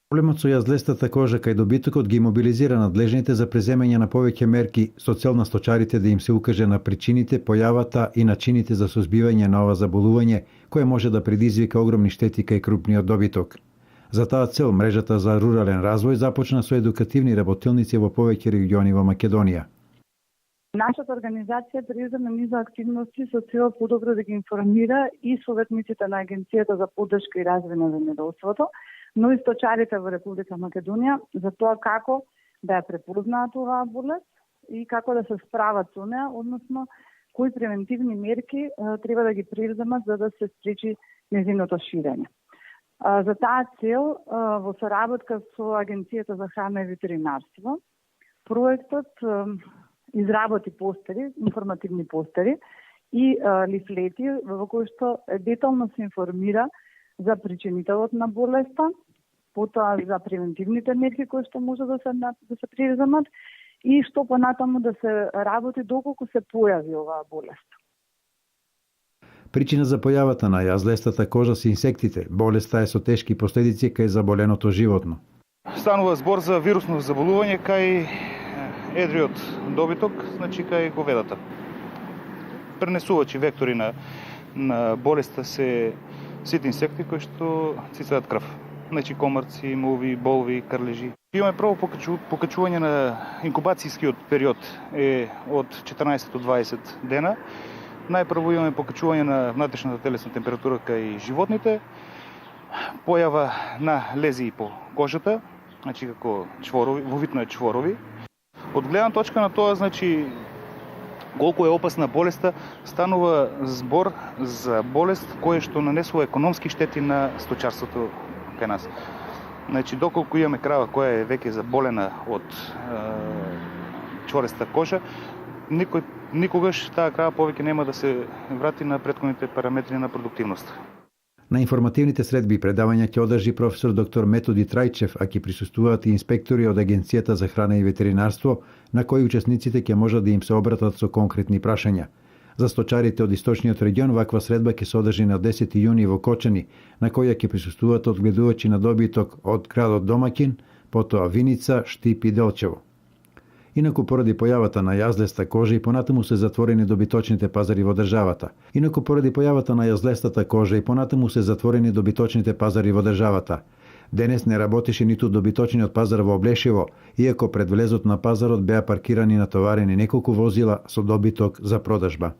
Проблемот со јазлестата кожа кај добитокот ги мобилизира надлежните за преземање на повеќе мерки со цел на сточарите да им се укаже на причините, појавата и начините за сузбивање на ова заболување, кое може да предизвика огромни штети кај крупниот добиток. За таа цел, мрежата за рурален развој започна со едукативни работилници во повеќе региони во Македонија. Нашата организација предзема низа активности со цел подобро да ги информира и советниците на Агенцијата за поддршка и развој на земјоделството, но и сточарите во Република Македонија за тоа како да ја препознаат оваа болест и како да се справат со неа, односно кои превентивни мерки треба да ги предземат за да се спречи нејзиното ширење. За таа цел, во соработка со Агенцијата за храна и ветеринарство, проектот изработи постери, информативни постери и лифлети во кои што детално се информира за причинителот на болеста, потоа за превентивните мерки кои што може да се преземат и што понатаму да се работи доколку се појави оваа болест. Причина за појавата на јазлестата кожа се инсектите. Болеста е со тешки последици кај заболеното животно. Станува збор за вирусно заболување кај едриот добиток, значи кај говедата. Пренесувачи вектори на болеста се сите инсекти кои што цицаат крв. Значи комарци, муви, болви, крлежи. Имаме прво покачување на инкубацијскиот период е од 14 до 20 дена. Најпрво имаме покачување на внатрешната телесна температура кај животните, појава на лезии по кожата, значи како чворови, во вид на чворови. Од гледна точка на тоа, значи колку е опасна болеста, станува збор за болест која што нанесува економски штети на сточарството кај нас. Значи, доколку имаме крава која е веќе заболена од чвореста кожа, никогаш таа крава повеќе нема да се врати на претходните параметри на продуктивност. На информативните средби и предавања ќе одржи професор доктор Методи Трајчев, а ќе присуствуваат и инспектори од Агенцијата за храна и ветеринарство, на кои учесниците ќе можат да им се обратат со конкретни прашања. За сточарите од источниот регион ваква средба ќе се одржи на 10 јуни во Кочани, на која ќе присуствуваат одгледувачи на добиток од градот Домакин, потоа Виница, Штип и Делчево. Инаку поради појавата на јазлеста кожа и понатаму се затворени добиточните пазари во државата. Денес не работеше ниту добиточниот пазар во Облешево, иако пред влезот на пазарот беа паркирани и натоварени неколку возила со добиток за продажба.